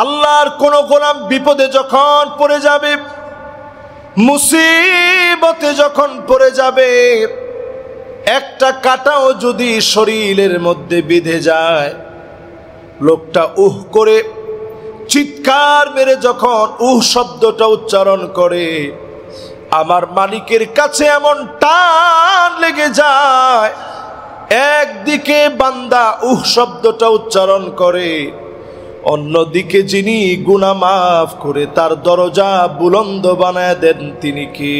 আল্লাহর কোন গোলাম বিপদে যখন পড়ে যাবে, মুসিবতে যখন পড়ে যাবে, একটা কাঁটাও যদি শরীরের মধ্যে বিঁধে যায়, লোকটা উহ করে চিৎকার মেরে যখন উহ শব্দটা উচ্চারণ করে, আমার মালিকের কাছে এমন টান লেগে যায়, একদিকে বান্দা উহ শব্দটা উচ্চারণ করে, অন্যদিকে যিনি গুনাহ মাফ করে তার দরজা বুলন্দ বানায় দেন তিনি কে?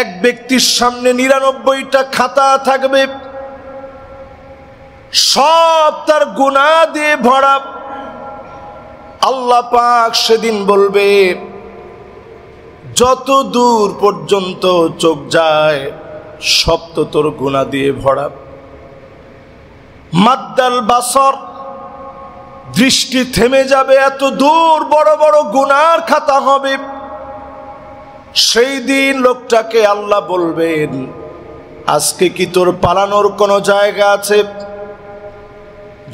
এক ব্যক্তির সামনে 99টা খাতা থাকবে, সব তার গুনাহ দিয়ে ভরা। আল্লাহ পাক সেদিন বলবে, যত দূর পর্যন্ত চোখ যায় সব তো তোর গুনাহ দিয়ে ভরা। মাদ্দাল বাসর, দৃষ্টি থেমে যাবে, এত দূর বড় বড় গুনার খাতা হবে। সেই দিন লোকটাকে আল্লাহ বলবেন, আজকে কি তোর পালানোর কোনো জায়গা আছে?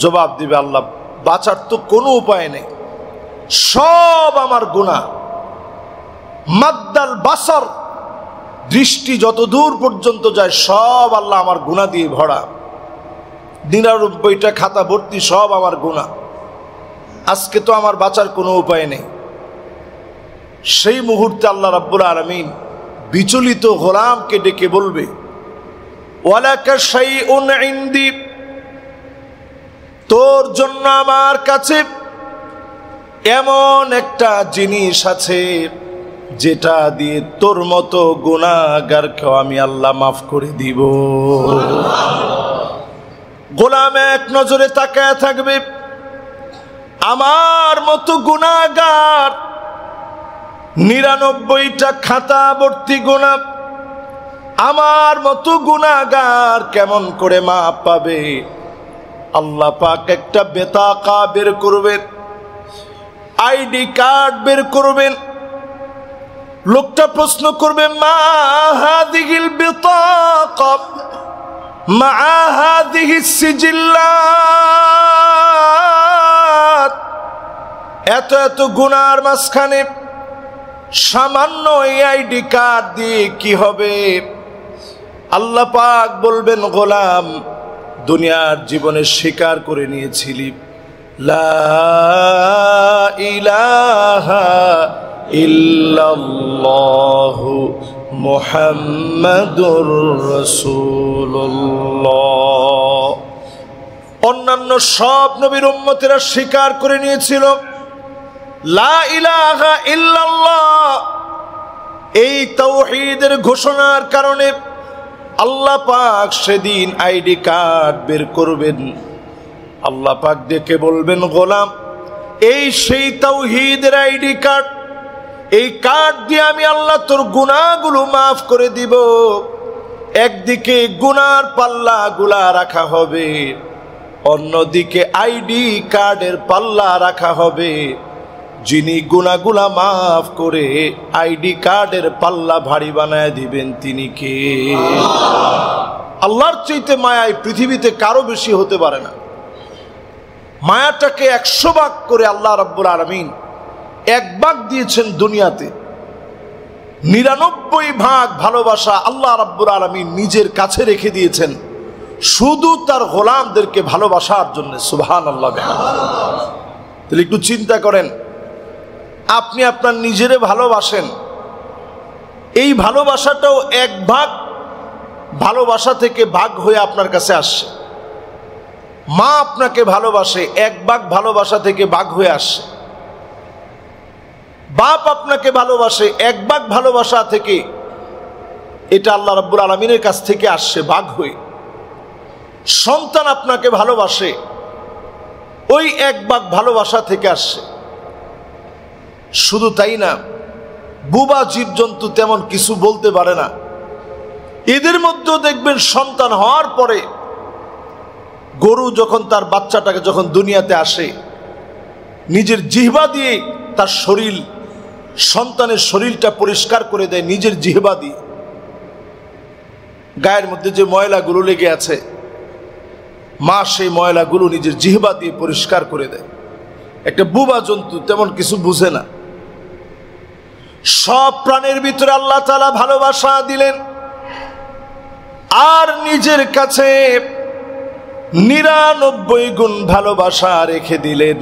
জবাব দিবে আল্লাহ, বাঁচার তো কোনো উপায় নেই, সব আমার গুনাহ। মাদ্দাল বাসর, দৃষ্টি যত দূর পর্যন্ত যায় সব আল্লাহ আমার গুনাহ দিয়ে ভরা। 99টা খাতা ভর্তি, সব আমার গুনাহ। আজকে তো আমার বাঁচার কোনো উপায় নেই। সেই মুহূর্তে আল্লাহ রাব্বুল আলামিন বিচলিত গোলামকে ডেকে বলবে, ওয়ালাকা শাইউন ইনদি, তোর জন্য আমার কাছে এমন একটা জিনিস আছে যেটা দিয়ে তোর মতো গুনাহগারকেও আমি আল্লাহ মাফ করে দিব। গোলাম এক নজরে তাকায় থাকবে, আমার মতো গুনাহগার, 99টা খাতা ভর্তি গুনাহ, আমার মতো গুনাহগার কেমন করে মাপ পাবে? আল্লাহ পাক একটা বেতাকা বের করবেন, আইডি কার্ড বের করবেন। লোকটা প্রশ্ন করবে, মা হাদিহিল বিতাকা মা হাদিহিস সিজিল্লাত, এত এত গুনার মাঝখানে সামান্য এই আইডি কার্ড দিয়ে কি হবে? আল্লাহ পাক বলবেন, গোলাম দুনিয়ার জীবনে স্বীকার করে নিয়েছিলি লা ইলাহা ইল্লাল্লাহু মুহাম্মাদুর রাসূলুল্লাহ। অন্যান্য সব নবীর উম্মতেরা স্বীকার করে নিয়েছিল লা ইলাহা ইল্লাল্লাহ। এই তাওহীদের ঘোষণার কারণে আল্লাহ পাক সেদিন আইডি কার্ড বের করবেন। আল্লাহ পাক ডেকে বলবেন, গোলাম এই সেই তাওহীদের আইডি কার্ড, এই কার্ড দিয়ে আমি আল্লাহ তোর গুনাহগুলো মাফ করে দিব। একদিকে গুনার পাল্লা গুলা রাখা হবে, অন্যদিকে আইডি কার্ডের পাল্লা রাখা হবে। যিনি গুনাহগুলা মাফ করে আইডি কার্ডের পাল্লা ভারী বানায় দিবেন তিনি কে? আল্লাহর চাইতে মায়া এই পৃথিবীতে কারো বেশি হতে পারে না। মায়াটাকে 100 ভাগ করে আল্লাহ রাব্বুল আলামিন 1 ভাগ দিয়েছেন দুনিয়াতে। 99 ভাগ ভালোবাসা আল্লাহ রাব্বুল আলামিন নিজের কাছে রেখে দিয়েছেন শুধু তার গোলামদেরকে ভালোবাসার জন্য। সুবহানাল্লাহ। তাহলে একটু চিন্তা করেন, আপনি আপনার নিজেরে ভালোবাসেন, এই ভালোবাসাটাও 1 ভাগ ভালোবাসা থেকে ভাগ হয়ে আপনার কাছে আসছে। মা আপনাকে ভালোবাসে, 1 ভাগ ভালোবাসা থেকে ভাগ হয়ে আসছে। বাপ আপনাকে ভালোবাসে, 1 ভাগ ভালোবাসা থেকে, এটা আল্লাহ রাব্বুল আলামিনের কাছ থেকে আসছে ভাগ হয়ে। সন্তান আপনাকে ভালোবাসে, ওই 1 ভাগ ভালোবাসা থেকে আসছে। শুধু তাই না, বুবা জীবজন্তু তেমন কিছু বলতে পারে না, এদের মধ্যেও দেখবেন সন্তান হওয়ার পরে গরু যখন তার বাচ্চাটাকে যখন দুনিয়াতে আসে, নিজের জিহ্বা দিয়ে তার শরীর, সন্তানের শরীরটা পরিষ্কার করে দেয় নিজের জিহ্বা দিয়ে। গায়ের মধ্যে যে ময়লাগুলো লেগে আছে, মা সেই ময়লাগুলো নিজের জিহ্বা দিয়ে পরিষ্কার করে দেয়। একটা বুবা জন্তু, তেমন কিছু বুঝে না। সব প্রাণের ভিতরে আল্লাহ তাআলা ভালোবাসা দিলেন, আর নিজের কাছে 99 গুণ ভালোবাসা রেখে দিলেন।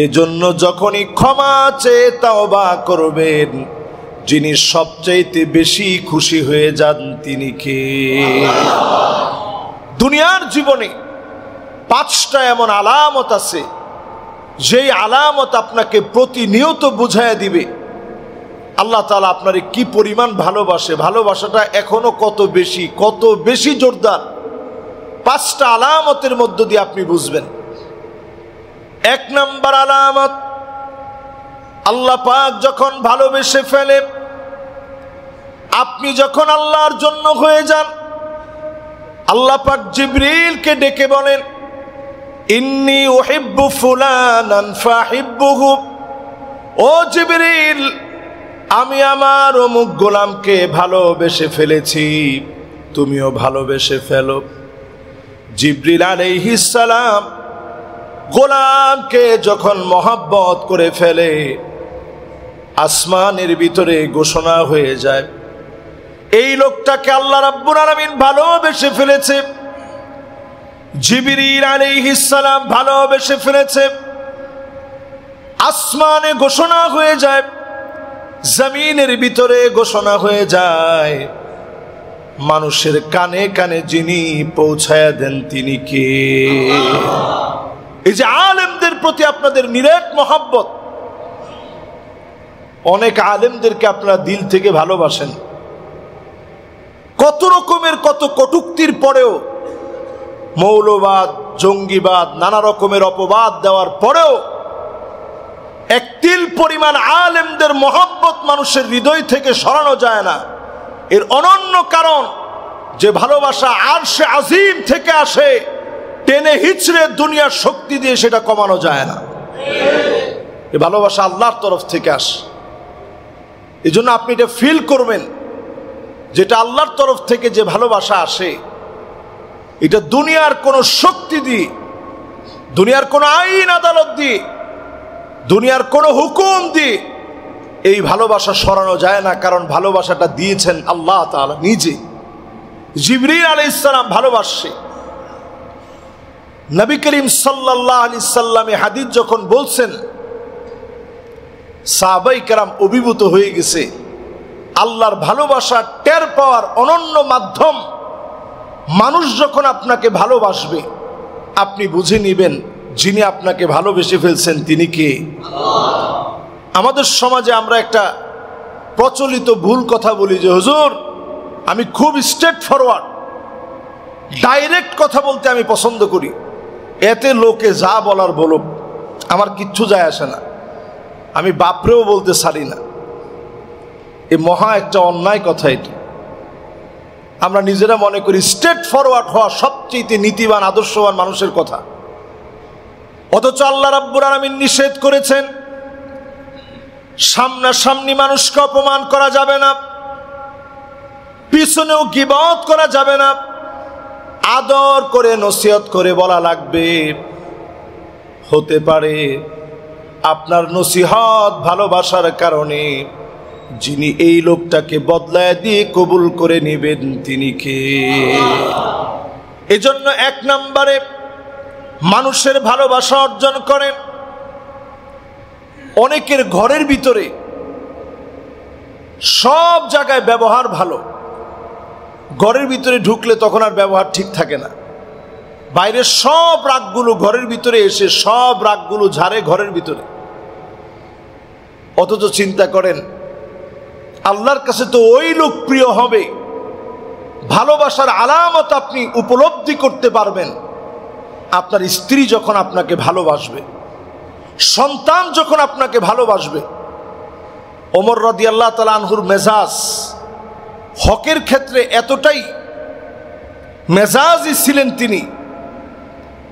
এজন্য যখনই ক্ষমা চেয়ে তাওবা করবেন, যিনি সবচাইতে বেশি খুশি হয়ে যান তিনি কে? দুনিয়ার জীবনে 5টা এমন আলামত আছে, যেই আলামত আপনাকে প্রতিনিয়ত বুঝাইয়া দিবে আল্লাহ তাআলা আপনারে কি পরিমাণ ভালোবাসে, ভালোবাসাটা এখনো কত বেশি জোরদার। 5টা আলামতের মধ্য দিয়ে আপনি বুঝবেন। 1 নম্বর আলামত, আল্লাহ পাক যখন ভালোবেসে ফেলে, আপনি যখন আল্লাহর জন্য হয়ে যান, আল্লাহ পাক জিবরিলকে ডেকে বলেন, ইন্নী উহিব্বু ফুলানান ফাহিব্বুহু, ও জিবরিল, আমি আমার অমুক গোলামকে ভালোবেসে ফেলেছি, তুমিও ভালোবেসে ফেলো। জিবরিল আলাইহিস সালাম গোলামকে যখন মহব্বত করে ফেলে, আসমানের ভিতরে ঘোষণা হয়ে যায়, এই লোকটাকে আল্লাহ রাব্বুল আলামিন ভালোবেসে ফেলেছে। জিবরিল আলাইহিস সালাম ভালোবেসে ফেলেছে, আসমানে ঘোষণা হয়ে যায়, জমিনের ভিতরে ঘোষণা হয়ে যায়, মানুষের কানে কানে যিনি পৌঁছায়া দেন তিনি কে? এই যে আলেমদের প্রতি আপনাদের নিরেট মহব্বত, অনেক আলেমদেরকে আপনারা দিল থেকে ভালোবাসেন, কত রকমের কত কটূক্তির পরেও, মৌলবাদ, জঙ্গিবাদ, নানা রকমের অপবাদ দেওয়ার পরেও এক তিল পরিমাণ আলেমদের মহব্বত মানুষের হৃদয় থেকে সরানো যায় না। এর অনন্য কারণ যে ভালোবাসা আরশে আজিম থেকে আসে, টেনে হিচড়ে দুনিয়ার শক্তি দিয়ে সেটা কমানো যায় না। এই ভালোবাসা আল্লাহর তরফ থেকে আসে। এই জন্য আপনি এটা ফিল করবেন, যেটা আল্লাহর তরফ থেকে যে ভালোবাসা আসে, এটা দুনিয়ার কোনো শক্তি দিয়ে, দুনিয়ার কোনো আইন আদালত দিয়ে, দুনিয়ার কোনো হুকুম দিয়ে এই ভালোবাসা সরানো যায় না। কারণ ভালোবাসাটা দিয়েছেন আল্লাহ তাআলা নিজে। জিবরিল আলাইহিস সালাম ভালোবাসে। নবী করিম সাল্লাল্লাহু আলাইহি সাল্লামে হাদিস যখন বলছেন, সাহাবায়ে কেরাম অভিভূত হয়ে গেছে। আল্লাহর ভালোবাসা টের পাওয়ার অনন্য মাধ্যম, মানুষ যখন আপনাকে ভালোবাসবে, আপনি বুঝে নেবেন যিনি আপনাকে ভালোবেসে ফেলছেন তিনি কে? আমাদের সমাজে আমরা একটা প্রচলিত ভুল কথা বলি যে, হুজুর আমি খুব স্ট্রেট ফরওয়ার্ড, ডাইরেক্ট কথা বলতে আমি পছন্দ করি, এতে লোকে যা বলার বলুক, আমার কিচ্ছু যায় আসে না, আমি বাপরেও বলতে ছাড়ি না। এ মহা একটা অন্যায় কথা। এটি আমরা নিজেরা মনে করি স্ট্রেট ফরওয়ার্ড হওয়া সবচেয়ে নীতিবান আদর্শবান মানুষের কথা, অথচ আল্লাহ রাব্বুল আলামিন নিষেধ করেছেন সামনাসামনি মানুষকে অপমান করা যাবে না, পিছনেও গীবত করা যাবে না, আদর করে নসিহত করে বলা লাগবে। হতে পারে আপনার নসিহত ভালোবাসার কারণে যিনি এই লোকটাকে বদলায় দিয়ে কবুল করে নেবেন তিনি কে? এজন্য 1 নম্বরে মানুষের ভালোবাসা অর্জন করেন। অনেকের ঘরের ভিতরে সব জায়গায় ব্যবহার ভালো, ঘরের ভিতরে ঢুকলে তখন আর ব্যবহার ঠিক থাকে না, বাইরের সব রাগগুলো ঘরের ভিতরে এসে সব রাগগুলো ঝাড়ে ঘরের ভিতরে। অথচ চিন্তা করেন, আল্লাহর কাছে তো ওই লোক প্রিয় হবে, ভালোবাসার আলামত আপনি উপলব্ধি করতে পারবেন আপনার স্ত্রী যখন আপনাকে ভালোবাসবে, সন্তান যখন আপনাকে ভালোবাসবে। ওমর রাদিয়াল্লাহু তাআলা আনহুর মেজাজ হকের ক্ষেত্রে এতটাই মেজাজি ছিলেন তিনি,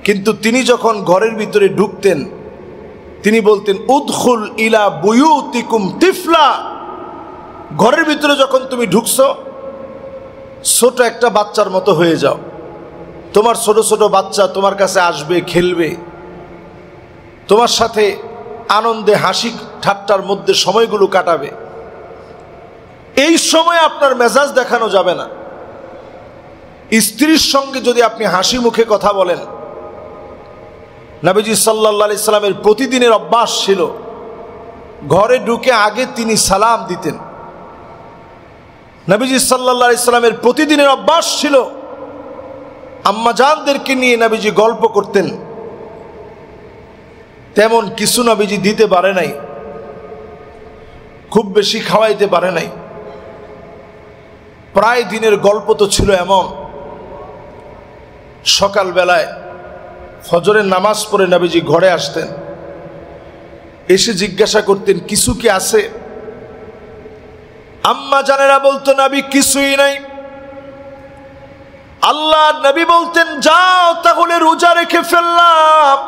কিন্তু তিনি যখন ঘরের ভিতরে ঢুকতেন তিনি বলতেন, উদখুল ইলা বুয়ুতিকুম তিফলা, ঘরের ভিতরে যখন তুমি ঢুকছো ছোট একটা বাচ্চার মতো হয়ে যাও, তোমার ছোট ছোট বাচ্চা তোমার কাছে আসবে, খেলবে, তোমার সাথে আনন্দে হাসি ঠাট্টার মধ্যে সময়গুলো কাটাবে। এই সময় আপনার মেজাজ দেখানো যাবে না। স্ত্রীর সঙ্গে যদি আপনি হাসি মুখে কথা বলেন, নবীজি সাল্লাল্লাহু আলাইহি সাল্লামের প্রতিদিনের অভ্যাস ছিল, ঘরে ঢুকে আগে তিনি সালাম দিতেন। নবীজি সাল্লাল্লাহু আলাইহি সাল্লামের প্রতিদিনের অভ্যাস ছিল আম্মাজানদেরকে নিয়ে নবীজি গল্প করতেন। তেমন কিছু নবীজি দিতে পারে নাই, খুব বেশি খাওয়াইতে পারে নাই। প্রায় দিনের গল্প তো ছিল এমন, সকালবেলায় ফজরের নামাজ পড়ে নবীজি ঘরে আসতেন, এসে জিজ্ঞাসা করতেন কিছু কি আছে? আম্মা জানেরা বলতো নবী কিছুই নাই। আল্লাহ নবী বলতেন যাও তাহলে রোজা রেখে ফেললাম।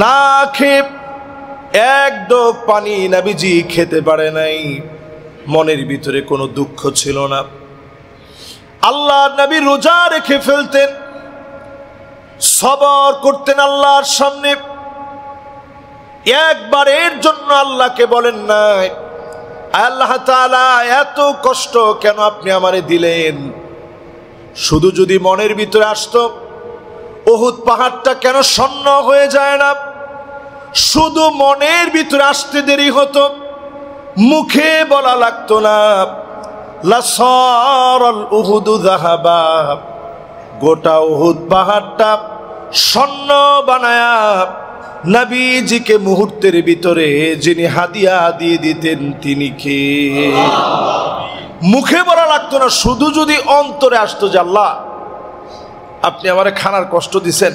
না খেয়ে এক ঢোক পানি নবীজি খেতে পারে নাই। মনের ভিতরে কোনো দুঃখ ছিল না। আল্লাহ নবী রোজা রেখে ফেলতেন, সবর করতেন আল্লাহর সামনে। একবারের জন্য আল্লাহকে বলেন নাই আল্লাহ তাআলা এত কষ্ট কেন আপনি আমারে দিলেন? শুধু যদি মনের ভিতরে আসতো উহুদ পাহাড়টা কেন শূন্য হয়ে যায় না? শুধু মনের ভিতরে আসতে দেরি হতো, মুখে বলা লাগতো না লাসারাল উহুদু যাহাবা, গোটা উহুদ পাহাড়টা স্বর্ণ বানায়া নবীজিকে মুহূর্তের ভিতরে যিনি হাদিয়া দিয়ে দিতেন তিনি কে? মুখে বলা লাগতো না, শুধু যদি অন্তরে আসতো যে আল্লাহ আপনি আমারে খানার কষ্ট দিছেন,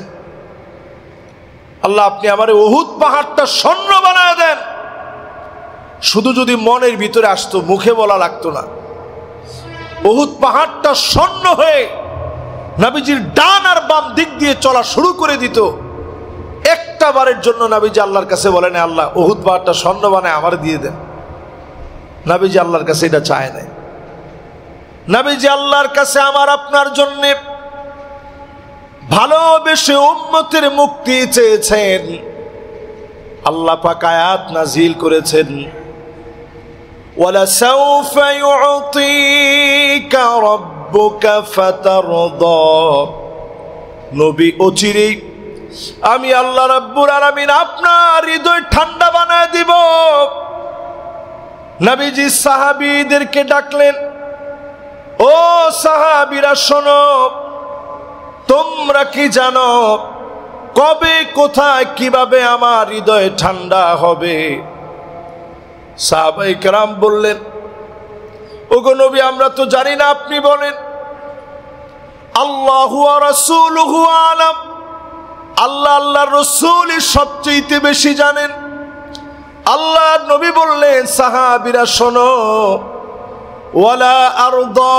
আল্লাহ আপনি আমারে উহুদ পাহাড়টা স্বর্ণ বানায় দেন, শুধু যদি মনের ভিতরে আসতো, মুখে বলা লাগতো না। উহুদ পাহাড়টা স্বর্ণ হয়ে নবীজির ডান আর বাম দিক দিয়ে চলা শুরু করে দিত। একটা বারের জন্য নবীজি আল্লাহর কাছে বলেন আল্লাহ উহুদ পাহাড়টা স্বর্ণ বানায় আমার দিয়ে দেন। নবীজি আল্লাহর কাছে এটা চায় নাই। নবীজি আল্লাহর কাছে আমার আপনার জন্য ভালোবেসে উম্মতের মুক্তি চেয়েছেন। আল্লাহ পাক আয়াত নাজিল করেছেন وَلَسَوْفَ يُعْطِيكَ رَبُّكَ فَتَرْضَى, নবী অচিরেই আমি আল্লাহ রাব্বুল আলামিন আপনার হৃদয় ঠান্ডা বানায় দিব। নবীজি সাহাবীদেরকে ডাকলেন, ও সাহাবীরা শোনো, তোমরা কি জানো কবে কোথায় কিভাবে আমার হৃদয় ঠান্ডা হবে? সাহাবায়ে কেরাম বললেন ওগো নবী আমরা তো জানি না, আপনি বলেন। আল্লাহু ওয়া রাসূলুহু আলাম, আল্লাহ আল্লাহর রাসূলই সবচেয়ে বেশি জানেন। আল্লাহ নবী বললেন সাহাবীরা শোনো, ওয়ালা আরদা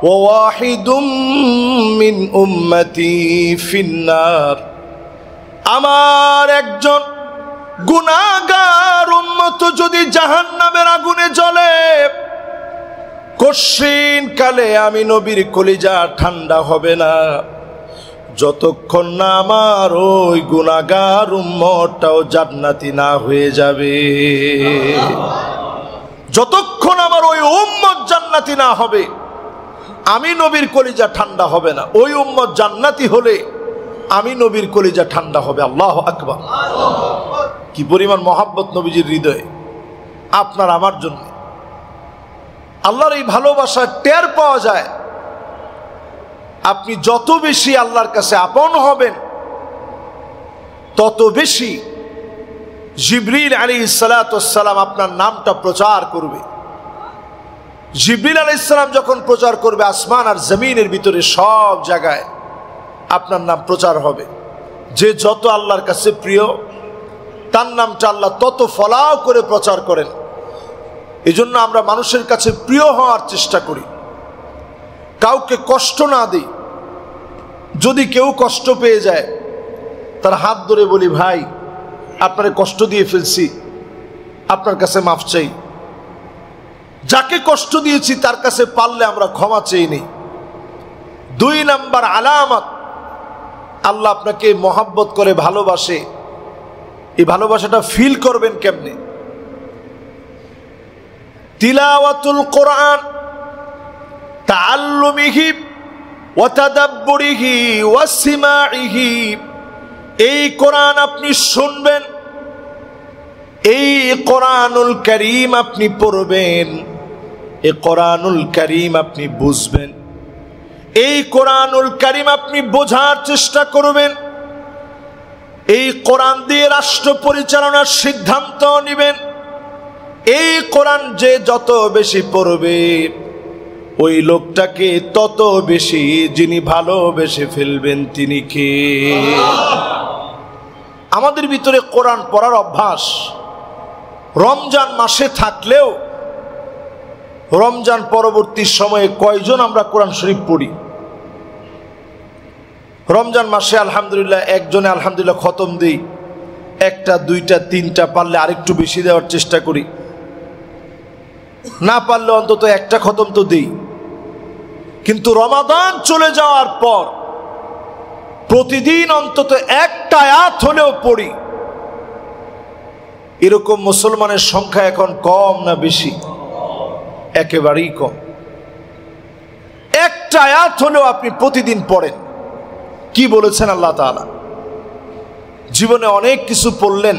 ওয়া ওয়াহিদুম মিন উম্মতি ফিন্নার, আমার একজন গুনাহগার উম্মত যদি জাহান্নামের আগুনে জ্বলে, কশিন কালে আমি নবীর কলিজা ঠান্ডা হবে না যতক্ষণ না আমার ওই গুনাহগার উম্মতটাও জান্নাতি না হয়ে যাবে। যতক্ষণ আমার ওই উম্মত জান্নাতি না হবে আমি নবীর কলিজা ঠান্ডা হবে না। ওই উম্মত জান্নাতি হলে আমি নবীর কলিজা ঠান্ডা হবে। আল্লাহু আকবার। কি পরিমাণ মহাব্বত নবীজির হৃদয়ে আপনার আমার জন্য। আল্লাহর এই ভালোবাসা টের পাওয়া যায় আপনি যত বেশি আল্লাহর কাছে আপন হবেন তত বেশি জিবরিল আলাইহিস সালাতু ওয়াস সালাম আপনার নামটা প্রচার করবে। জিবরিল আলাইহিস সালাম যখন প্রচার করবে আসমান আর জমিনের ভিতরে সব জায়গায় আপনার নাম প্রচার হবে। যে যত আল্লাহর কাছে প্রিয় তার নামটা আল্লাহ তত ফলাও করে প্রচার করেন। এজন্য আমরা মানুষের কাছে প্রিয় হওয়ার চেষ্টা করি, কাউকে কষ্ট না দিই। যদি কেউ কষ্ট পেয়ে যায় তার হাত ধরে বলি ভাই আপনারে কষ্ট দিয়ে ফেলছি, আপনার কাছে মাফ চাই। যাকে কষ্ট দিয়েছি তার কাছে পারলে আমরা ক্ষমা চেয়ে নিই। 2 নাম্বার আলামত আল্লাহ আপনাকে মহাব্বত করে ভালোবাসে, এই ভালোবাসাটা ফিল করবেন কেমনে? তিলাওয়াতুল কোরআন তাআল্লুমিহি ওয়া তাদাব্বুরিহি ওয়া সিমাইহি, এই কোরআন আপনি শুনবেন, এই কোরআনুল কারীম আপনি পড়বেন, এই কোরআনুল কারীম আপনি বুঝবেন, এই কোরআনুল কারীম আপনি বোঝার চেষ্টা করবেন, এই কোরআন দিয়ে রাষ্ট্র পরিচালনার সিদ্ধান্ত নেবেন। এই কোরআন যে যত বেশি পড়বে ওই লোকটাকে তত বেশি যিনি ভালোবেসে ফেলবেন তিনি কে? আমাদের ভিতরে কোরআন পড়ার অভ্যাস রমজান মাসে থাকলেও রমজান পরবর্তী সময়ে কয়জন আমরা কোরআন শরীফ পড়ি? রমজান মাসে আলহামদুলিল্লাহ একজনে আলহামদুলিল্লাহ খতম দেই, একটা দুইটা তিনটা, পারলে আরেকটু বেশি দেওয়ার চেষ্টা করি, না পারলে অন্তত একটা খতম তো দেই। কিন্তু রমাদান চলে যাওয়ার পর প্রতিদিন অন্তত একটা আয়াত হলেও পড়ি, এরকম মুসলমানের সংখ্যা এখন কম না বেশি? একেবারেই কম। একটা আয়াত হলেও আপনি প্রতিদিন পড়েন। কি বলেছেন আল্লাহ তাআলা? জীবনে অনেক কিছু পড়লেন,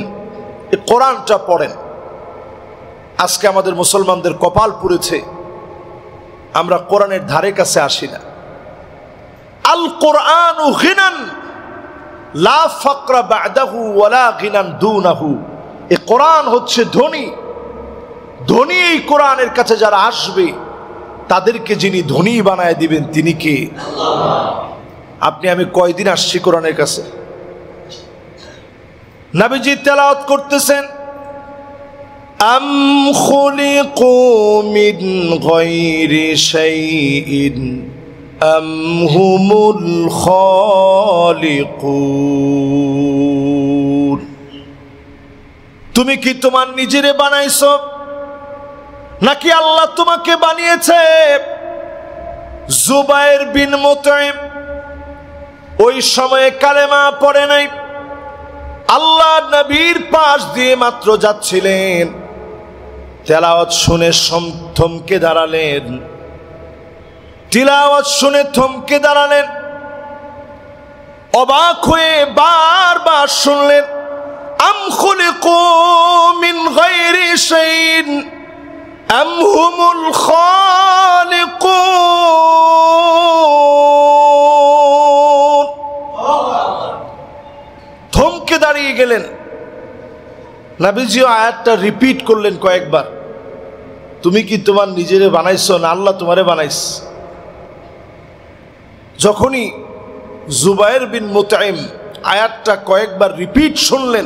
এই কোরআনটা পড়েন। আজকে আমাদের মুসলমানদের কপাল পুড়েছে, আমরা কোরআনের ধারে কাছে আসি না। আল কোরআনু গিনান লা ফাকরা বা'দাহু ওয়ালা গিনান দুনাহু, এই কোরআন হচ্ছে ধনী। ধনী এই কোরআনের কাছে যারা আসবে তাদেরকে যিনি ধনী বানায় দিবেন তিনি কে? আপনি আমি কয়দিন আসছি কোরআনের কাছে? নবীজি তেলাওয়াত করতেছেন, আম খুলিকু মিন গায়রি শাইইন আম হুমুল খালিকুন। তুমি কি তোমার নিজেরে বানাইছো নাকি আল্লাহ তোমাকে বানিয়েছে? জুবাইর বিন মুতঈম ওই সময়ে কালেমা পড়ে নাই, আল্লাহ নবীর পাশ দিয়ে মাত্র যাচ্ছিলেন, তেলাওয়াত শুনে থমকে দাঁড়ালেন, তিলাওয়াত শুনে থমকে দাঁড়ালেন, অবাক হয়ে বারবার শুনলেন, আম খুলিকু মিন গায়রি শাইইন আম হুমুল খালিকুন। থমকে দাঁড়িয়ে গেলেন। নবীজি আয়াতটা রিপিট করলেন কয়েকবার, তুমি কি তোমার নিজেরে বানাইছো না আল্লাহ তোমারে বানাইছে? যখনই জুবাইর বিন মুতঈম আয়াতটা কয়েকবার রিপিট শুনলেন,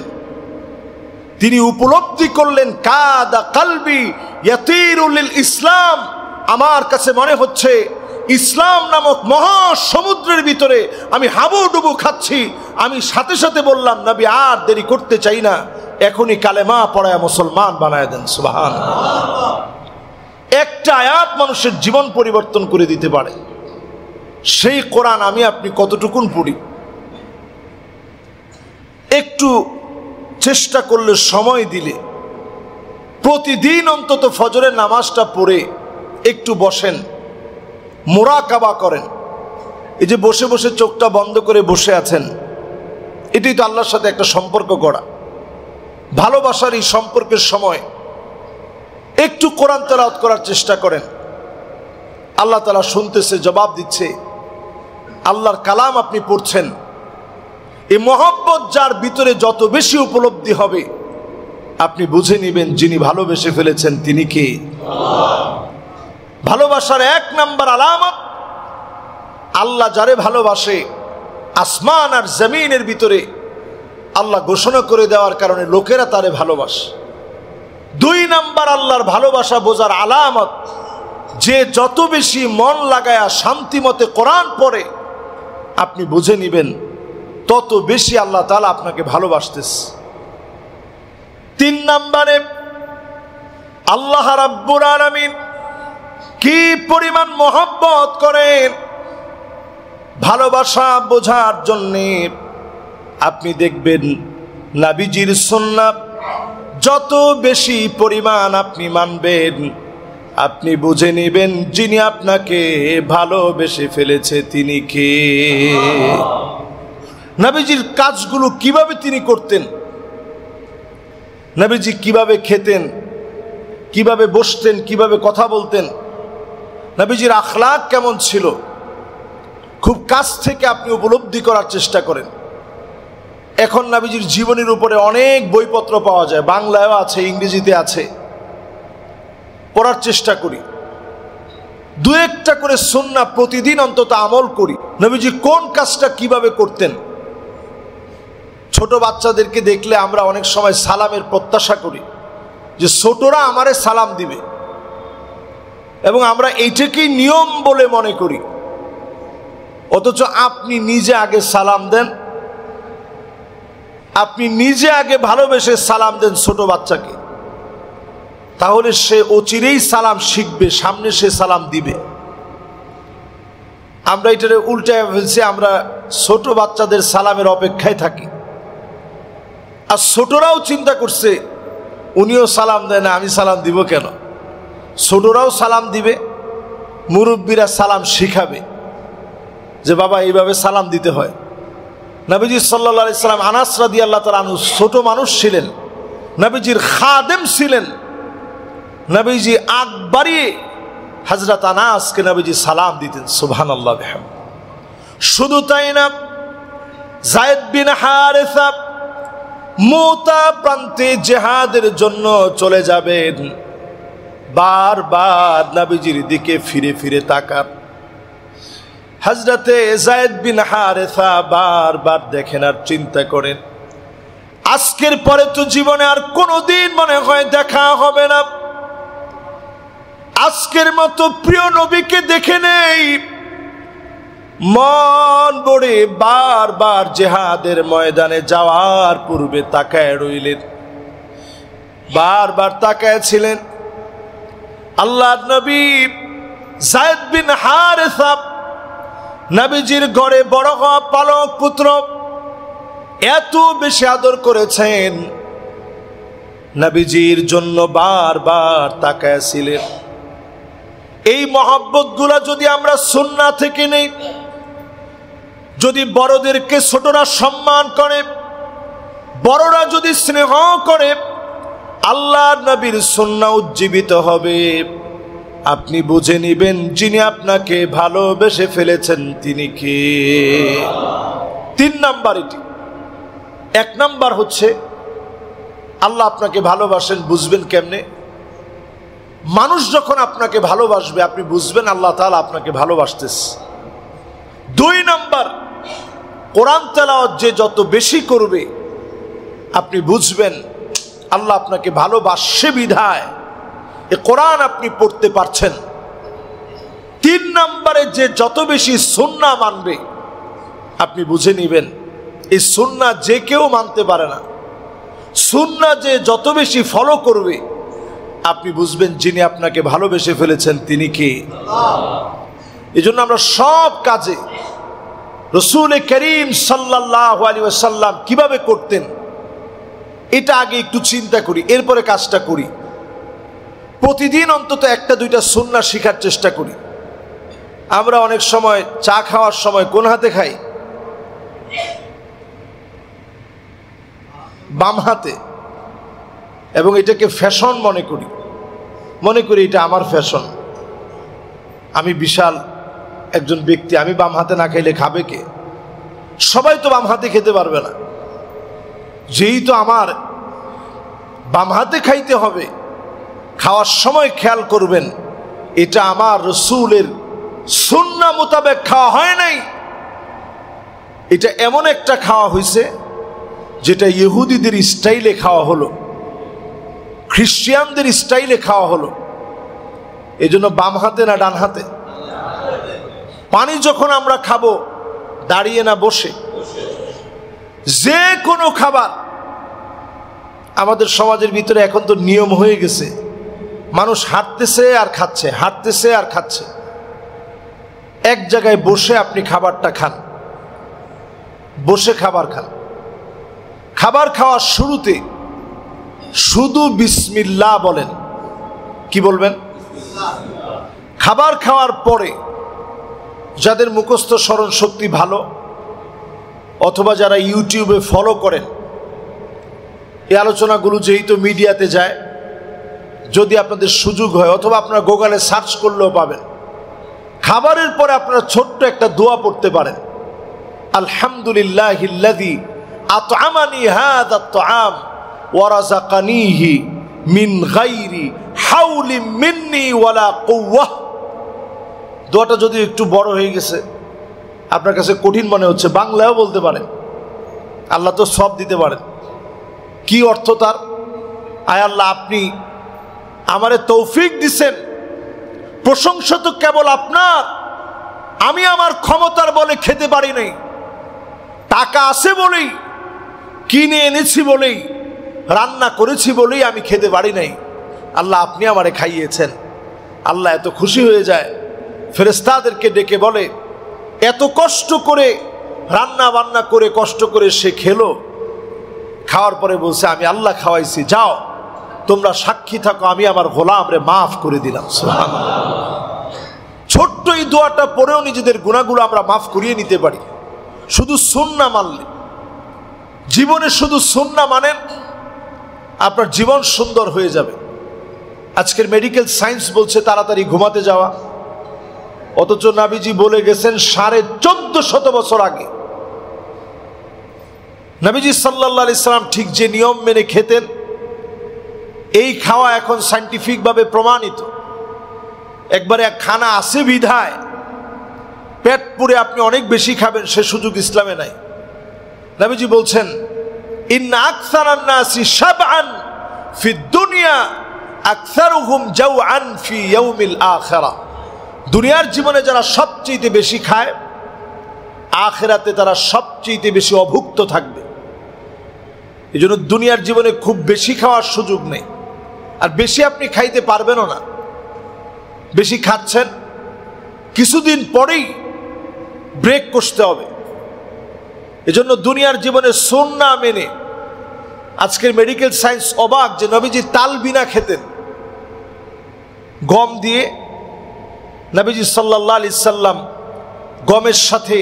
তিনি উপলব্ধি করলেন, কাদা কালবি ইয়াতিরু লিল ইসলাম, আমার কাছে মনে হচ্ছে ইসলাম নামক মহা সমুদ্রের ভিতরে আমি হাবুডুবু খাচ্ছি। আমি সাথে সাথে বললাম, নবী আর দেরি করতে চাই না, এখনই কালেমা পড়ায় মুসলমান বানায় দেন। সুবহানাল্লাহ। একটা আয়াত মানুষের জীবন পরিবর্তন করে দিতে পারে। সেই কোরআন আমি আপনি কতটুকুন পড়ি? একটু চেষ্টা করলে, সময় দিলে, প্রতিদিন অন্তত ফজরের নামাজটা পড়ে একটু বসেন, মুরাকাবা করেন। এই যে বসে বসে চোখটা বন্ধ করে বসে আছেন, এটাই তো আল্লাহর সাথে একটা সম্পর্ক গড়া। ভালোবাসার এই সম্পর্কের সময় একটু কোরআন তেলাওয়াত করার চেষ্টা করেন। আল্লাহ তাআলা শুনতেছে, জবাব দিচ্ছে। আল্লাহর কালাম আপনি পড়ছেন, এই মহব্বত যার ভিতরে যত বেশি উপলব্ধি হবে আপনি বুঝে নেবেন যিনি ভালোবেসে ফেলেছেন তিনি কে। ভালোবাসার এক নাম্বার আলামত, আল্লাহ যারে ভালোবাসে আসমান আর জমিনের ভিতরে আল্লাহ ঘোষণা করে দেওয়ার কারণে লোকেরা তারে ভালোবাসে। দুই নাম্বার আল্লাহর ভালোবাসা বোঝার আলামত, যে যত বেশি মন লাগায়া শান্তি মতে কোরআন পড়ে আপনি বুঝে নেবেন তত বেশি আল্লাহ তাআলা আপনাকে ভালোবাসতেছে। তিন নম্বরে আল্লাহ রাব্বুল আলামিন কি পরিমাণ মহব্বত করেন ভালোবাসা বোঝার জন্যে আপনি দেখবেন নবীজির সুন্নাত যত বেশি পরিমাণ আপনি মানবেন, আপনি বুঝে নেবেন যিনি আপনাকে ভালোবেসে ফেলেছে তিনি কে। নবীজির কাজগুলো কিভাবে তিনি করতেন, নবীজি কিভাবে খেতেন, কিভাবে বসতেন, কিভাবে কথা বলতেন, নবীজির আখলাক কেমন ছিল, খুব কাছ থেকে আপনি উপলব্ধি করার চেষ্টা করেন। এখন নবীজির জীবনের উপরে অনেক বইপত্র পাওয়া যায়, বাংলায়ও আছে, ইংরেজিতে আছে, পড়ার চেষ্টা করি। দু একটা করে সুন্নাহ প্রতিদিন অন্তত আমল করি। নবীজি কোন কাজটা কিভাবে করতেন। ছোট বাচ্চাদেরকে দেখলে আমরা অনেক সময় সালামের প্রত্যাশা করি যে ছোটরা আমারে সালাম দিবে, এবং আমরা এইটাকেই নিয়ম বলে মনে করি। অথচ আপনি নিজে আগে সালাম দেন, আপনি নিজে আগে ভালোবেসে সালাম দেন ছোট বাচ্চাকে, তাহলে সে অচিরেই সালাম শিখবে, সামনে সে সালাম দিবে। আমরা এটারে উল্টায় ফেলছি, আমরা ছোট বাচ্চাদের সালামের অপেক্ষায় থাকি। আর ছোটরাও চিন্তা করছে উনিও সালাম দেয় না, আমি সালাম দিব কেন। ছোটরাও সালাম দিবে, মুরব্বীরা সালাম শিখাবে যে বাবা এইভাবে সালাম দিতে হয়। নবীজি সাল্লাল্লাহু আলাইহি সাল্লাম, আনাস রাদিয়াল্লাহু তাআলা আনহু ছোট মানুষ ছিলেন, নবীজির খাদেম ছিলেন। নবীজি আগ বাড়িয়ে হযরত আনাসকে নবীজি সালাম দিতেন, সুবহানাল্লাহ বিহামদিহি। শুধু তাই না, যায়েদ বিন হারেসা মুতা প্রান্তে জিহাদের জন্য চলে যাবেন, বারবার নবীজির দিকে ফিরে ফিরে তাকান। হযরতে যায়েদ বিন হারেসা বারবার দেখেন আর চিন্তা করেন, আজকের পরে তো জীবনে আর কোনোদিন মনে হয় দেখা হবে না, আজকের মতো প্রিয় নবীকে দেখে নেই। মন বড়ে বারবার জিহাদের ময়দানে যাওয়ার পূর্বে তাকায় রইলেন, বারবার তাকায় ছিলেন। আল্লাহর নবী যায়েদ বিন হারেসা নবীজির ঘরে বড় হওয়া পালক পুত্র, এত বেশি আদর করেছেন, নবীজির জন্য বারবার তাকায় ছিলেন। এই মহব্বত গুলা যদি আমরা সুন্নাহ থেকে নেই, যদি বড়দেরকে ছোটরা সম্মান করে, বড়রা যদি স্নেহ করে, আল্লাহর নবীর সুন্নাহ উজ্জীবিত হবে। আপনি বুঝে নেবেন যিনি আপনাকে ভালোবেসে ফেলেছেন তিনি কে। 3 নাম্বার এটি। 1 নাম্বার হচ্ছে আল্লাহ আপনাকে ভালোবাসেন, বুঝবেন কেমনে? মানুষ যখন আপনাকে ভালোবাসবে আপনি বুঝবেন আল্লাহ তাআলা আপনাকে ভালোবাসতেছে। 2 নাম্বার, কোরআন তেলাওয়াত যে যত বেশি করবে আপনি বুঝবেন আল্লাহ আপনাকে ভালোবাসে বিধায় এ কোরআন আপনি পড়তে পারছেন। 3 নম্বরে যে যত বেশি সুন্নাহ মানবে আপনি বুঝে নেবেন এই সুন্নাহ যে কেউ মানতে পারে না। সুন্নাহ যে যত বেশি ফলো করবে আপনি বুঝবেন যিনি আপনাকে ভালোবেসে ফেলেছেন তিনি কে। এজন্য আমরা সব কাজে রাসূল করিম সাল্লাল্লাহু আলাইহি ওয়াসাল্লাম কিভাবে করতেন এটা আগে একটু চিন্তা করি, এরপরে কাজটা করি। প্রতিদিন অন্তত 1-2টা সুন্নাহ শেখার চেষ্টা করি। আমরা অনেক সময় চা খাওয়ার সময় কোন হাতে খাই? বাম হাতে, এবং এটাকে ফ্যাশন মনে করি এটা আমার ফ্যাশন, আমি বিশাল একজন ব্যক্তি, আমি বাম হাতে না খাইলে খাবে কে? সবাই তো বাম হাতে খেতে পারবে না, যেই তো আমার বাম হাতে খাইতে হবে, খাওয়ার সময় খেয়াল করবেন এটা আমার রাসূলের সুন্নাহ মোতাবেক খাওয়া হয় নাই, এটা এমন একটা খাওয়া হয়েছে যেটা ইহুদিদের স্টাইলে খাওয়া হলো, খ্রিস্টানদের স্টাইলে খাওয়া হলো। এজন্য বাম হাতে না ডান হাতে? পানি যখন আমরা খাবো দাঁড়িয়ে না বসে? যে কোনো খাবার আমাদের সমাজের ভিতরে এখন তো নিয়ম হয়ে গেছে, মানুষ হাঁটতেছে আর খাচ্ছে, হাঁটতেছে আর খাচ্ছে। এক জায়গায় বসে আপনি খাবারটা খান, বসে খাবার খান। খাবার খাওয়ার শুরুতে শুধু বিসমিল্লাহ বলেন। কি বলবেন? খাবার খাওয়ার পরে যাদের মুখস্থ স্মরণ শক্তি ভালো, অথবা যারা ইউটিউবে ফলো করেন, এই আলোচনাগুলো যেহেতু মিডিয়াতে যায়, যদি আপনাদের সুযোগ হয় অথবা আপনারা গুগলে সার্চ করলেও পাবেন, খাবারের পরে আপনারা ছোট্ট একটা দোয়া পড়তে পারেন। আলহামদুলিল্লাহিল্লাযী আত'আমানি হাযা আত-তা'আম ওয়া রাযাকানিহি মিন গায়রি হাওলিন মিন্নি ওয়ালা কুওয়াহ। দোয়াটা যদি একটু বড় হয়ে গেছে, আপনার কাছে কঠিন মনে হচ্ছে, বাংলায়ও বলতে পারেন, আল্লাহ তো সব দিতে পারেন। কি অর্থ তার? আয় আল্লাহ, আপনি আমারে তৌফিক দিছেন, প্রশংসা তো কেবল আপনার। আমি আমার ক্ষমতার বলে খেতে পারি নাই, টাকা আছে বলেই, কিনে এনেছি বলেই, রান্না করেছি বলেই আমি খেতে পারি নাই। আল্লাহ, আপনি আমারে খাইয়েছেন। আল্লাহ এত খুশি হয়ে যায়, ফেরেশতাদেরকে ডেকে বলে, এত কষ্ট করে রান্না বান্না করে কষ্ট করে সে খেলো, খাওয়ার পরে বলছে আমি আল্লাহ খাওয়াইছি, যাও তোমরা সাক্ষী থাকো, আমি আমার গোলামরে মাফ করে দিলাম। সুবহানাল্লাহ। ছোট্ট এই দোয়াটা পড়েও নিজেদের গুনাহগুলো আমরা মাফ করিয়ে নিতে পারি, শুধু সুন্নাহ মানলে। জীবনে শুধু সুন্নাহ মানেন, আপনার জীবন সুন্দর হয়ে যাবে। আজকের মেডিকেল সায়েন্স বলছে তাড়াতাড়ি ঘুমাতে যাওয়া, অথচ নবীজি বলে গেছেন 1450 বছর আগে। নবীজি সাল্লাল্লাহু আলাইহি সাল্লাম ঠিক যে নিয়ম মেনে খেতেন, এই খাওয়া এখন সায়েন্টিফিক ভাবে প্রমাণিত। একবারে এক খানা আছে বিধায় পেট পুরে আপনি অনেক বেশি খাবেন, সে সুযোগ ইসলামে নাই। নবীজি বলছেন, ইন্না আকসারান নাসি শাবআন ফিদ দুনিয়া আকসারুহুম জাওআন ফি ইয়াউমিল আখিরাহ। দুনিয়ার জীবনে যারা সবচেয়ে বেশি খায়, আখিরাতে তারা সবচেয়ে বেশি অভুক্ত থাকবে। এই জন্য দুনিয়ার জীবনে খুব বেশি খাওয়ার সুযোগ নেই, আর বেশি আপনি খাইতে পারবেনও না। বেশি খাচ্ছেন, কিছুদিন পরেই ব্রেক করতে হবে। এজন্য দুনিয়ার জীবনে সুন্নাহ মেনে, আজকের মেডিকেল সায়েন্স অবাক যে নবীজি তালবিনা খেতেন। গম দিয়ে নবীজি সাল্লাল্লাহু আলাইহি সাল্লাম গমের সাথে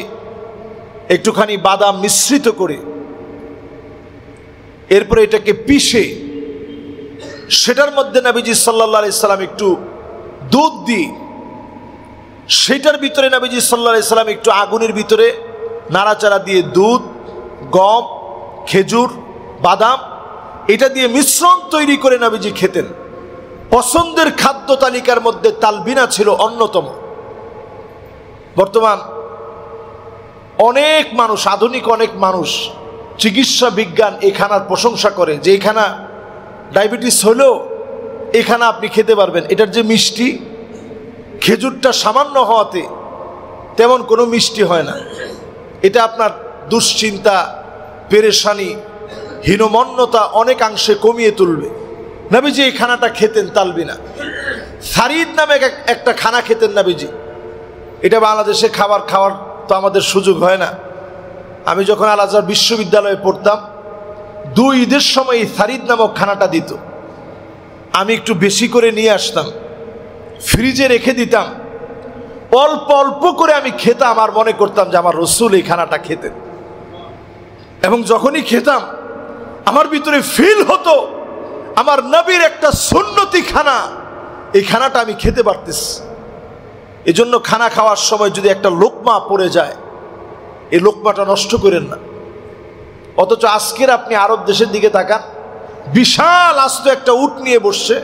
একটুখানি বাদাম মিশ্রিত করে, এরপরে এটাকে পিষে সেটার মধ্যে নবীজি সাল্লাল্লাহু আলাইহি সাল্লাম একটু দুধ দিয়ে, সেটার ভিতরে নবীজি সাল্লাল্লাহু আলাইহি সাল্লাম একটু আগুনের ভিতরে নাড়াচাড়া দিয়ে দুধ, গম, খেজুর, বাদাম এটা দিয়ে মিশ্রণ তৈরি করে নবীজি খেতেন। পছন্দের খাদ্য তালিকার মধ্যে তালবিনা ছিল অন্যতম। বর্তমান অনেক মানুষ, আধুনিক অনেক মানুষ, চিকিৎসা বিজ্ঞান এই খানার প্রশংসা করে যে এই খানা ডায়াবেটিস হলেও এই খানা আপনি খেতে পারবেন। এটার যে মিষ্টি, খেজুরটা সামান্য হওয়াতে তেমন কোনো মিষ্টি হয় না। এটা আপনার দুশ্চিন্তা, পেরেশানি, হীনমন্যতা অনেকাংশে কমিয়ে তুলবে। নবীজি এই খানাটা খেতেন তালবিনা। সারিদ নামে একটা খানা খেতেন নবীজি। এটা বাংলাদেশে খাওয়ার তো আমাদের সুযোগ হয় না। আমি যখন আল আজহার বিশ্ববিদ্যালয়ে পড়তাম, 2 ঈদের সময় এই সারিদ নামক খানাটা দিত। আমি একটু বেশি করে নিয়ে আসতাম, ফ্রিজে রেখে দিতাম, অল্প অল্প করে আমি খেতাম, আর মনে করতাম যে আমার রসুল এই খানাটা খেতেন। এবং যখনই খেতাম আমার ভিতরে ফিল হতো আমার নবীর একটা সুন্নতি খানা, এই খানাটা আমি খেতে পারতেছি। এজন্য খানা খাওয়ার সময় যদি একটা লোকমা পড়ে যায়, এই লোকমাটা নষ্ট করেন না। অথচ আজকের আপনি আরব দেশের দিকে তাকান, বিশাল আস্ত একটা উট নিয়ে বসছে,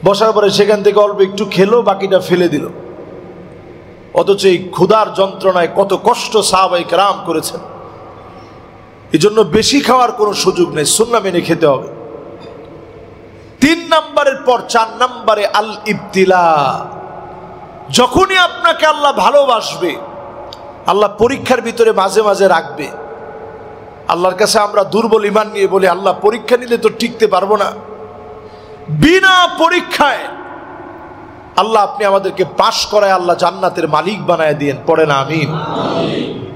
বসার পরে সেখান থেকে অল্প একটু খেলো, বাকিটা ফেলে দিল। অথচ এই ক্ষুধার যন্ত্রণায় কত কষ্ট সাহাবায়ে কেরাম করেছেন। এজন্য বেশি খাওয়ার কোনো সুযোগ নেই, সুন্নাহ মেনে খেতে হবে। 3 নম্বরের পর 4 নম্বরে আল ইবতিলা। যখনই আপনাকে আল্লাহ ভালোবাসবে, আল্লাহ পরীক্ষার ভিতরে মাঝে মাঝে রাখবে। আল্লাহর কাছে আমরা দুর্বল ঈমান নিয়ে বলি, আল্লাহ পরীক্ষা নিলে তো টিকতে পারবো না। বিনা পরীক্ষায় আল্লাহ আপনি আমাদেরকে পাশ করায় আল্লাহ জান্নাতের মালিক বানায় দিয়েন, পড়েন আমিন।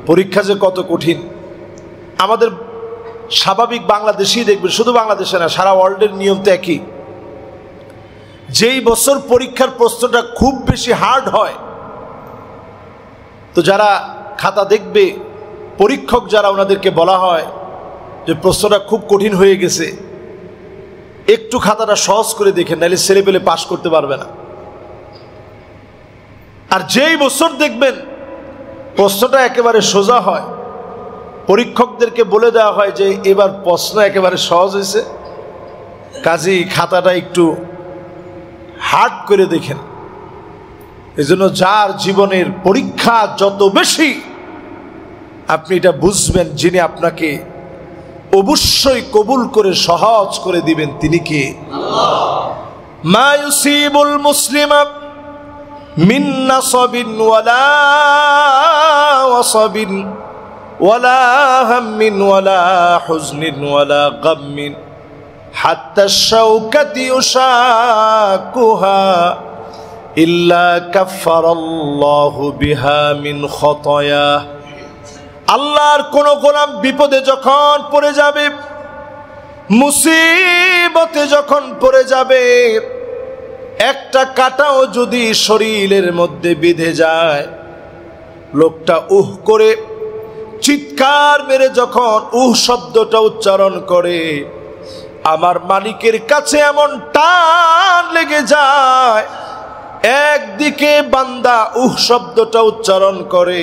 পরীক্ষা যে কত কঠিন, আমাদের স্বাভাবিক বাংলাদেশেই দেখবেন, শুধু বাংলাদেশে না সারা ওয়ার্ল্ডের নিয়ম তো একই। যেই বছর পরীক্ষার প্রশ্নটা খুব বেশি হার্ড হয়, তো যারা খাতা দেখবে, পরীক্ষক যারা, ওনাদেরকে বলা হয় যে প্রশ্নটা খুব কঠিন হয়ে গেছে, একটু খাতাটা সহজ করে দেখেন, নাহলে ছেলে পেলে পাশ করতে পারবে না। আর যেই বছর দেখবেন প্রশ্নটা একেবারে সোজা হয়, পরীক্ষকদেরকে বলে দেওয়া হয় যে এবার প্রশ্ন একেবারে সহজ হয়েছে, কাজেই খাতাটা একটু হার্ড করে দেখেন। এজন্য যার জীবনের পরীক্ষা যত বেশি, আপনি এটা বুঝবেন যিনি আপনাকে অবশ্যই কবুল করে সহজ করে দিবেন তিনি কে? মা ইউসিবুল মুসলিমা মিন নাসাবিন ওয়ালা ওয়াসাবিন ওয়ালা হাম্মিন ওয়ালা হুজনিন ওয়ালা গাম্মিন হাত্তা শাওকাতি ইউশাকুহা ইল্লা কাফফারাল্লাহু বিহা মিন খতায়া। আল্লাহর কোন গোলাম বিপদে যখন পড়ে যাবে, মুসিবতে যখন পড়ে যাবে, একটা কাঁটাও যদি শরীরের মধ্যে বিঁধে যায়, লোকটা উহ করে চিৎকার মেরে যখন উহ শব্দটা উচ্চারণ করে, আমার মালিকের কাছে এমন টান লেগে যায়, একদিকে বান্দা উহ শব্দটা উচ্চারণ করে,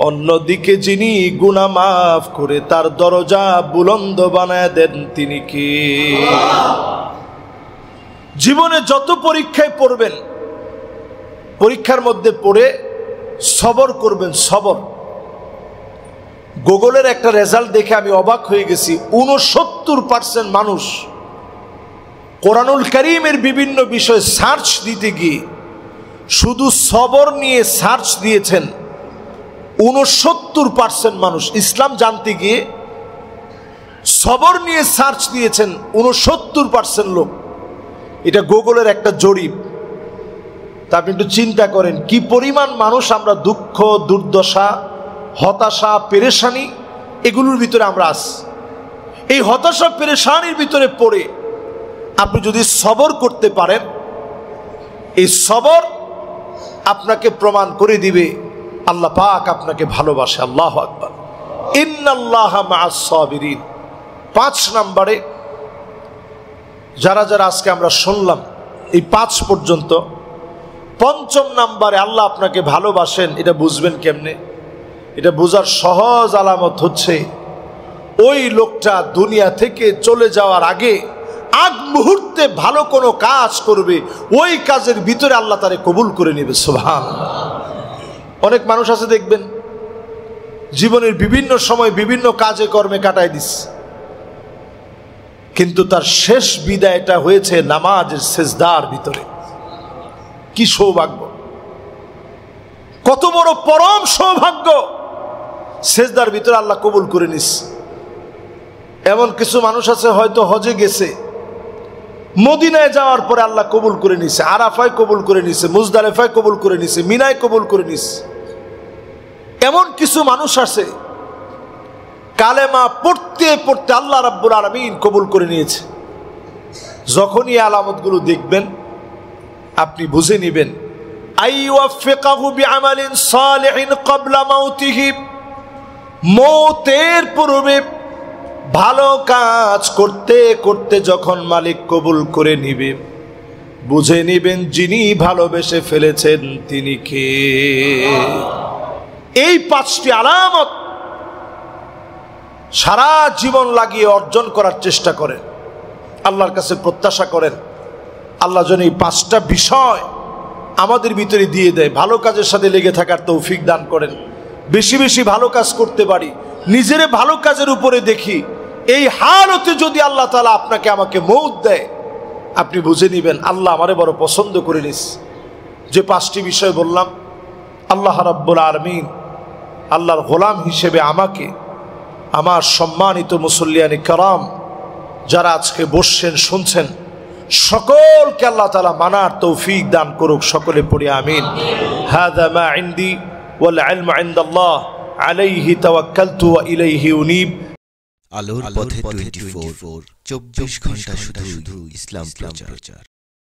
অন্যদিকে যিনি গুনাহ মাফ করে তার দরজা বুলন্দ বানায় দেন তিনি কে? জীবনে যত পরীক্ষায় পড়বেন, পরীক্ষার মধ্যে পড়ে সবর করবেন, সবর। গুগলের একটা রেজাল্ট দেখে আমি অবাক হয়ে গেছি, ৬৯% মানুষ কোরআনুল কারীমের বিভিন্ন বিষয় সার্চ দিতে গিয়ে শুধু সবর নিয়ে সার্চ দিয়েছেন। ৬৯% মানুষ ইসলাম জানতে গিয়ে সবর নিয়ে সার্চ দিয়েছেন ৬৯% লোক। এটা গুগলের একটা জরিপ। তা আপনি একটু চিন্তা করেন কি পরিমাণ মানুষ আমরা দুঃখ, দুর্দশা, হতাশা, পেরেশানি এগুলোর ভিতরে আমরা আছি। এই হতাশা পেরেশানির ভিতরে পড়ে আপনি যদি সবর করতে পারেন, এই সবর আপনাকে প্রমাণ করে দিবে আল্লাহ পাক আপনাকে ভালোবাসে। আল্লাহু আকবার। ইন্নাল্লাহা মা'আস সাবিরিন। ৫ নম্বরে যারা যারা আজকে আমরা শুনলাম এই ৫ পর্যন্ত, ৫ম নম্বরে আল্লাহ আপনাকে ভালোবাসেন এটা বুঝবেন কেমনে? এটা বোঝার সহজ আলামত হচ্ছে ওই লোকটা দুনিয়া থেকে চলে যাওয়ার আগে আগ মুহূর্তে ভালো কোনো কাজ করবে, ওই কাজের ভিতরে আল্লাহ তারে কবুল করে নেবে। সুবহানাল্লাহ। অনেক মানুষ আছে দেখবেন জীবনের বিভিন্ন সময় বিভিন্ন কাজে কর্মে কাটায় দিচ্ছে, কিন্তু তার শেষ বিদায়টা হয়েছে নামাজের সেজদার ভিতরে। কি সৌভাগ্য, কত বড় পরম সৌভাগ্য! সেজদার ভিতরে আল্লাহ কবুল করে নিস। এমন কিছু মানুষ আছে হয়তো হজে গেছে, মদিনায় যাওয়ার পরে আল্লাহ কবুল করে নিছে, আরাফায় কবুল করে নিছে, মুজদালিফায় কবুল করে নিছে, মিনায় কবুল করে নিছে। এমন কিছু মানুষ আছে কালেমা পড়তে পড়তে আল্লাহ রাব্বুল আলামিন কবুল করে নিয়েছে। যখনই আলামতগুলো দেখবেন আপনি বুঝে নেবেন আইওয়াফিকাহু বিআমালিন সালিহিন ক্বাবলা মাউতিহি, মওতের পূর্বে ভালো কাজ করতে করতে যখন মালিক কবুল করে নিবে, বুঝে নিবেন যিনি ভালোবেসে ফেলেছেন তিনি কে। এই 5টি আলামত সারা জীবন লাগিয়ে অর্জন করার চেষ্টা করেন, আল্লাহর কাছে প্রত্যাশা করেন আল্লাহ যেন এই 5টা বিষয় আমাদের ভিতরে দিয়ে দেয়, ভালো কাজের সাথে লেগে থাকার তৌফিক দান করেন, বেশি বেশি ভালো কাজ করতে পারি, নিজেরে ভালো কাজের উপরে দেখি। এই হালতে যদি আল্লাহ তাআলা আপনাকে আমাকে মওত দেয়, আপনি বুঝে নেবেন আল্লাহ আমারে বড় পছন্দ করে নিস। যে 5টি বিষয় বললাম, আল্লাহ রাব্বুল আলামিন আল্লাহর গোলাম হিসেবে আমাকে, আমার সম্মানিত মুসল্লিয়ানে কারাম যারা আজকে বসছেন শুনছেন, সকলকে আল্লাহ তাআলা মানার তৌফিক দান করুক। সকলে পড়ি আমিন। হাযা মা ইনদি ওয়াল ইলমু ইনদাল্লাহ আলাইহি তাওয়াক্কালতু ওয়া ইলাইহি উনীব। আলোর পথে 24 ঘন্টা শুধু ইসলাম প্রচার।